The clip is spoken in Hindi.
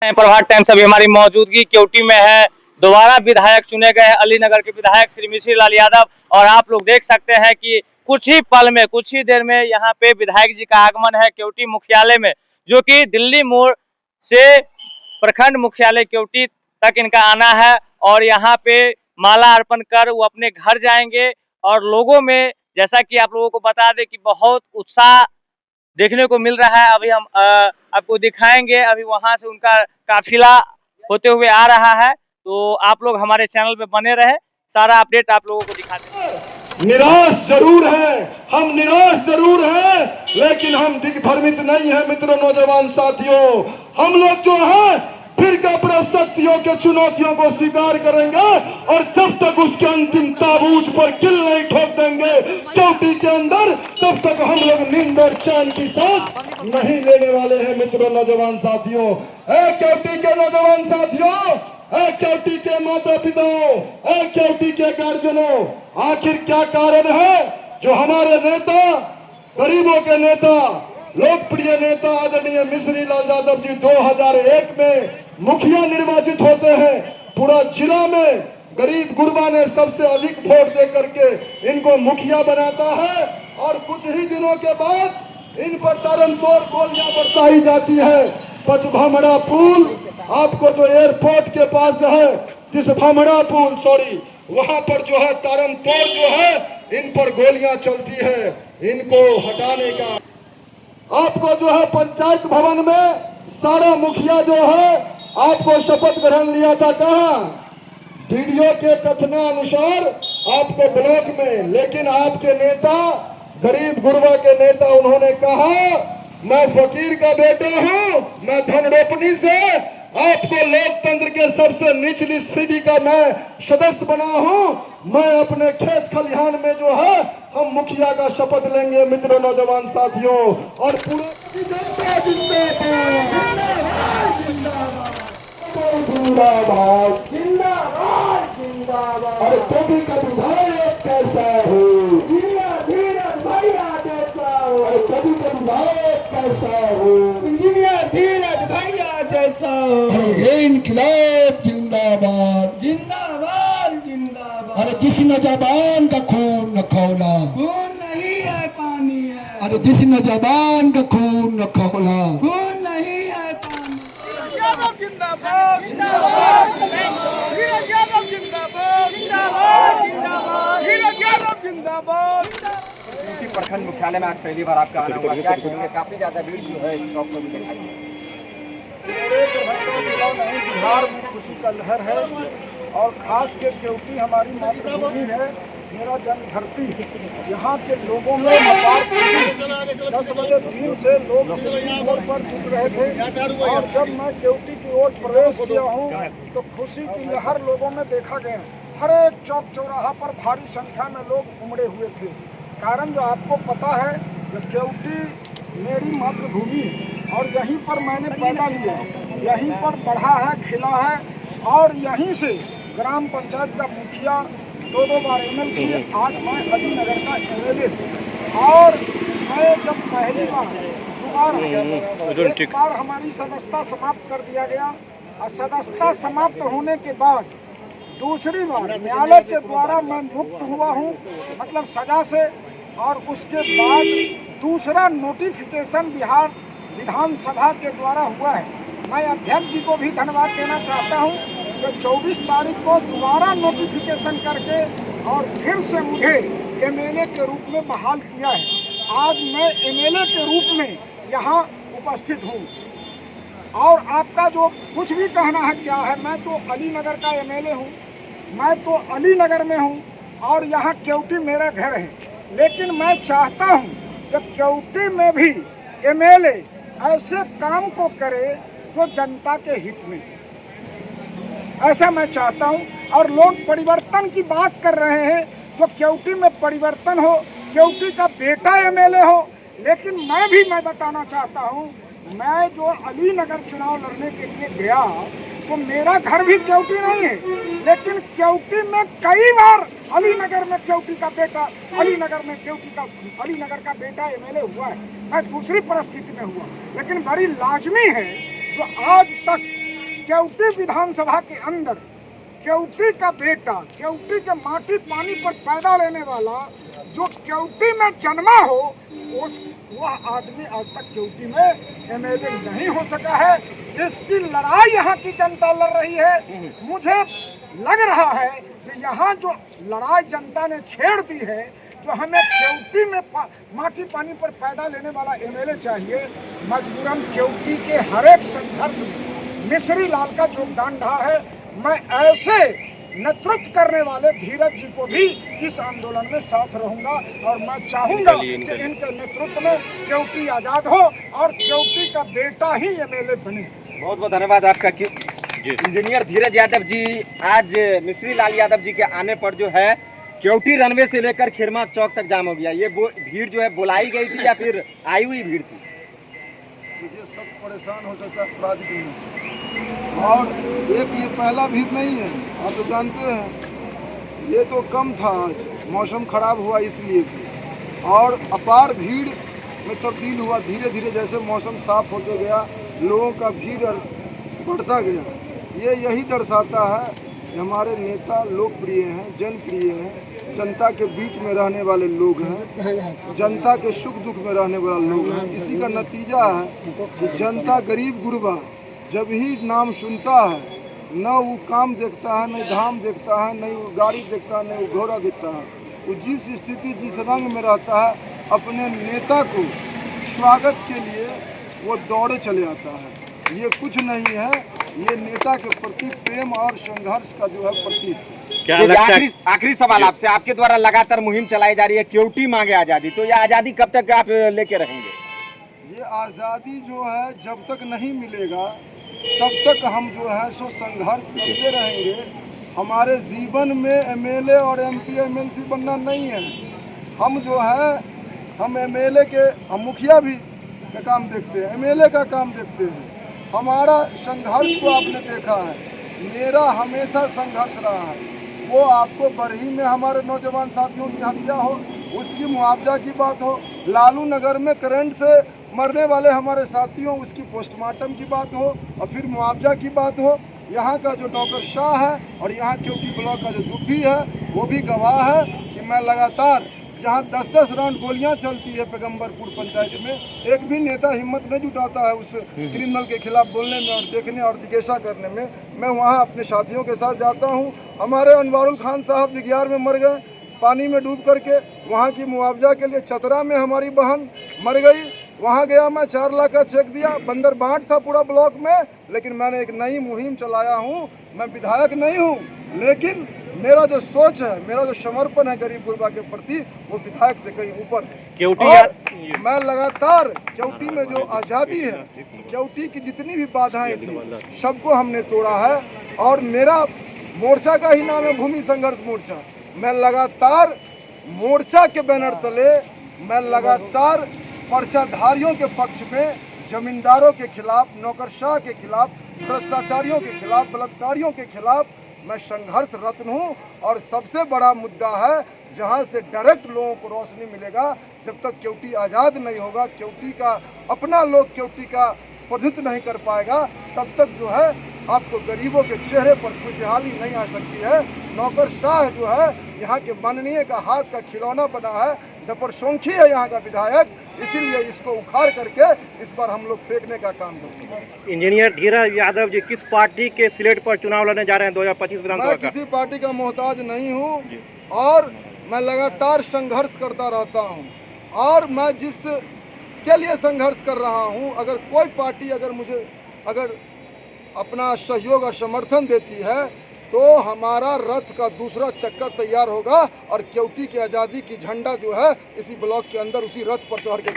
प्रभात टाइम्स अभी हमारी मौजूदगी केवटी में है। दोबारा विधायक चुने गए हैं अलीनगर के विधायक श्री मिश्री लाल यादव, और आप लोग देख सकते हैं कि कुछ ही पल में, कुछ ही देर में यहाँ पे विधायक जी का आगमन है केवटी मुख्यालय में, जो कि दिल्ली मोड़ से प्रखंड मुख्यालय केवटी तक इनका आना है। और यहाँ पे माला अर्पण कर वो अपने घर जाएंगे। और लोगों में, जैसा कि आप लोगों को बता दें कि बहुत उत्साह देखने को मिल रहा है। अभी हम आपको दिखाएंगे, अभी वहां से उनका काफिला होते हुए आ रहा है। तो आप लोग हमारे चैनल पे बने रहे, सारा अपडेट आप लोगों को दिखाते हैं। निराश जरूर है, हम निराश जरूर हैं, लेकिन हम दिग्भ्रमित नहीं है मित्रों, नौजवान साथियों। हम लोग जो है फिर शक्तियों के चुनौतियों को स्वीकार करेंगे, और जब तक उसके अंतिम ताबूज पर किल नहीं ठोक देंगे केवटी के अंदर, तब तक हम लोग नींद और चैन की सांस नहीं लेने वाले हैं मित्रों, नौजवान साथियों। केवटी के नौजवान साथियों, केवटी के माता पिताओं, केवटी के गार्जियनों, आखिर क्या कारण है जो हमारे नेता, गरीबों के नेता, लोकप्रिय नेता आदरणीय मिश्री लाल यादव जी 2001 में मुखिया निर्वाचित होते हैं। पूरा जिला में गरीब गुरबा ने सबसे अधिक वोट दे करके इनको मुखिया बनाता है, और कुछ ही दिनों के बाद इन पर तारमतोड़ गोलियां बरसाई जाती है। पचभामड़ा पुल, आपको जो एयरपोर्ट के पास है, तिसभामड़ा पुल, सॉरी, वहां पर जो है तारमतोड़ जो है, इन पर गोलियां चलती है। इनको हटाने का आपको जो है पंचायत भवन में सारा मुखिया जो है आपको शपथ ग्रहण लिया था, कहां? वीडियो के कथनानुसार आपको ब्लॉक में, लेकिन आपके नेता, गरीब गुरबा के नेता, उन्होंने कहा मैं फकीर का बेटा हूं, मैं धन रोपनी से आपको लोकतंत्र के सबसे निचली सीढ़ी का मैं सदस्य बना हूं। मैं अपने खेत खलिहान में जो है हम मुखिया का शपथ लेंगे मित्रों, नौजवान साथियों। और पूरे जनता जिंदाबाद, जिंदाबाद, जिंदाबाद। अरे केवटी का विधायक कैसा हो? धीरज भैया जैसा हो। अरे केवटी का विधायक कैसा हो? धीरज भैया जैसा हो। अरे इनकलाब जिंदाबाद, जिंदाबाद, जिंदाबाद। अरे जिस नौजवान का खून न खौला, खून नहीं है पानी है। अरे जिस नौजवान का खून न खौला, खून नहीं है पानी। यादव जिंदाबाद, जिंदाबाद, धीरज यादव जिंदाबाद, जिंदाबाद, जिंदाबाद, धीरज यादव जिंदाबाद। प्रखंड मुख्यालय में आज पहली बार आपका आना हुआ, क्या कहेंगे? काफी ज्यादा भीड़ जो है चौक में भी दिखाई नहीं, बिहार में खुशी का लहर है, और खास के केवटी हमारी मातृभूमि है, मेरा जन्म धरती। यहाँ के लोगों में अपार खुशी। 10 बजे दिन से लोग रोड पर जुट रहे थे, और जब मैं केवटी की ओर प्रवेश किया हूँ तो खुशी की लहर लोगों में देखा गया। हर एक चौक चौराहा पर भारी संख्या में लोग उमड़े हुए थे। कारण जो आपको पता है कि केवटी मेरी मातृभूमि है, और यहीं पर मैंने पैदा लिया, यहीं पर बढ़ा है, खिला है, और यहीं से ग्राम पंचायत का मुखिया, 2 बार MLC, आज मैं अलीनगर का MLA। और मैं जब पहली बार, दोबारा एक बार हमारी सदस्यता समाप्त कर दिया गया, और सदस्यता समाप्त होने के बाद दूसरी बार न्यायालय के द्वारा मैं मुक्त हुआ हूँ, मतलब सजा से। और उसके बाद दूसरा नोटिफिकेशन बिहार विधानसभा के द्वारा हुआ है। मैं अध्यक्ष जी को भी धन्यवाद देना चाहता हूं कि 24 तारीख को दोबारा नोटिफिकेशन करके और फिर से मुझे MLA के रूप में बहाल किया है। आज मैं MLA के रूप में यहाँ उपस्थित हूँ। और आपका जो कुछ भी कहना है क्या है, मैं तो अलीनगर का MLA हूँ, मैं तो अलीनगर में हूँ, और यहाँ केवटी मेरा घर है। लेकिन मैं चाहता हूँ कि केवटी में भी MLA ऐसे काम को करे जो जनता के हित में, ऐसा मैं चाहता हूं। और लोग परिवर्तन की बात कर रहे हैं, जो केवटी में परिवर्तन हो, केवटी का बेटा MLA हो। लेकिन मैं बताना चाहता हूं, मैं जो अलीनगर चुनाव लड़ने के लिए गया तो मेरा घर भी केवटी नहीं है, लेकिन केवटी में कई बार अलीनगर में केवटी का बेटा, अलीनगर में केवटी का, अलीनगर का बेटा MLA हुआ है। मैं दूसरी परिस्थिति में हुआ, लेकिन बड़ी लाजमी है जो आज तक केवटी विधानसभा के अंदर केवटी का बेटा, केवटी के माटी पानी पर पैदा लेने वाला, जो केवटी में जन्मा हो, वह आदमी आज तक केवटी में एमएलए नहीं हो सका है। इसकी लड़ाई यहाँ की जनता लड़ रही है। मुझे लग रहा है कि यहाँ जो लड़ाई जनता ने छेड़ दी है, जो हमें केवटी में माटी पानी पर पैदा लेने वाला एमएलए चाहिए, मजबूरन केवटी के हर एक संघर्ष में मिश्री लाल का योगदान रहा है। मैं ऐसे नेतृत्व करने वाले धीरज जी को भी इस आंदोलन में साथ रहूंगा और मैं चाहूंगा कि इनके नेतृत्व में केवटी आजाद हो और केवटी का बेटा ही एमएलए बने। बहुत बहुत धन्यवाद आपका। इंजीनियर धीरज यादव जी, आज मिश्री लाल यादव जी के आने पर जो है केवटी रनवे से लेकर खिरमा चौक तक जाम हो गया। ये भीड़ जो है बुलाई गई थी या फिर आई हुई भीड़ थी? ये सब परेशान हो सकता है राजनीति में, और एक ये पहला भीड़ नहीं है, आप तो जानते हैं। ये तो कम था, आज मौसम खराब हुआ इसलिए भी, और अपार भीड़ में तब्दील हुआ धीरे धीरे। जैसे मौसम साफ होते गया, लोगों का भीड़ बढ़ता गया। ये यही दर्शाता है कि हमारे नेता लोकप्रिय हैं, जनप्रिय हैं, जनता के बीच में रहने वाले लोग हैं, जनता के सुख दुख में रहने वाले लोग हैं। इसी का नतीजा है कि जनता गरीब गुरबा जब ही नाम सुनता है, न वो काम देखता है, न धाम देखता है, न वो गाड़ी देखता है, न वो घोड़ा देखता है। वो जिस स्थिति जिस रंग में रहता है, अपने नेता को स्वागत के लिए वो दौड़े चले आता है। ये कुछ नहीं है, ये नेता के प्रति प्रेम और संघर्ष का जो है प्रतीक है। क्या लगता है? आखिरी सवाल आपसे, आपके द्वारा लगातार मुहिम चलाई जा रही है, केवटी मांगे आजादी, तो यह आजादी कब तक आप लेके रहेंगे? ये आज़ादी जो है जब तक नहीं मिलेगा तब तक हम जो है सो संघर्ष करते रहेंगे। हमारे जीवन में एमएलए और एमपी एमएलसी बनना नहीं है। हम जो है हम एमएलए के, हम मुखिया भी का काम देखते हैं, एमएलए का काम देखते हैं। हमारा संघर्ष को आपने देखा है, मेरा हमेशा संघर्ष रहा है। वो आपको बरही में हमारे नौजवान साथियों की हत्या हो, उसकी मुआवजा की बात हो, लालू नगर में करंट से मरने वाले हमारे साथियों उसकी पोस्टमार्टम की बात हो, और फिर मुआवजा की बात हो। यहाँ का जो नौकरशाह है और यहाँ केवटी ब्लॉक का जो दुब्बी है वो भी गवाह है कि मैं लगातार जहाँ 10-10 राउंड गोलियां चलती है पैगंबरपुर पंचायत में, एक भी नेता हिम्मत नहीं जुटाता है उस क्रिमिनल के खिलाफ बोलने में और देखने और जिज्ञासा करने में। मैं वहाँ अपने साथियों के साथ जाता हूँ। हमारे अनवारुल खान साहब बिगियार में मर गए पानी में डूब करके, वहाँ की मुआवजा के लिए चतरा में हमारी बहन मर गई, वहाँ गया मैं 4 लाख का चेक दिया। बंदर बांट था पूरा ब्लॉक में, लेकिन मैंने एक नई मुहिम चलाया हूँ। मैं विधायक नहीं हूँ, लेकिन मेरा जो सोच है, मेरा जो समर्पण है गरीब गुरबा के प्रति, वो विधायक से कहीं ऊपर है। और मैं लगातार केवटी में जो आज़ादी है, केवटी की जितनी भी बाधाएं थी, सबको हमने तोड़ा है। और मेरा मोर्चा का ही नाम है भूमि संघर्ष मोर्चा। मैं लगातार मोर्चा के बैनर तले, मैं लगातार पर्चाधारियों के पक्ष में, जमींदारों के खिलाफ, नौकरशाह के खिलाफ, भ्रष्टाचारियों के खिलाफ, बलात्कारियों के खिलाफ मैं संघर्ष रत्न हूँ। और सबसे बड़ा मुद्दा है, जहाँ से डायरेक्ट लोगों को रोशनी मिलेगा, जब तक केवटी आज़ाद नहीं होगा, केवटी का अपना लोग केवटी का प्रतिनिधित्व नहीं कर पाएगा, तब तक जो है आपको गरीबों के चेहरे पर खुशहाली नहीं आ सकती है। नौकरशाह जो है यहाँ के माननीय का हाथ का खिलौना बना है, दपरसोंखी है यहाँ का विधायक, इसीलिए इसको उखाड़ करके इस बार हम लोग फेंकने का काम करते हैं। इंजीनियर धीरज यादव जी किस पार्टी के स्लेट पर चुनाव लड़ने जा रहे हैं 2025 विधानसभा मैं का? किसी पार्टी का मोहताज नहीं हूँ और मैं लगातार संघर्ष करता रहता हूँ। और मैं जिस के लिए संघर्ष कर रहा हूँ, अगर कोई पार्टी अगर मुझे अपना सहयोग और समर्थन देती है, तो हमारा रथ का दूसरा चक्का तैयार होगा और केवटी की आज़ादी की झंडा जो है इसी ब्लॉक के अंदर उसी रथ पर चढ़ के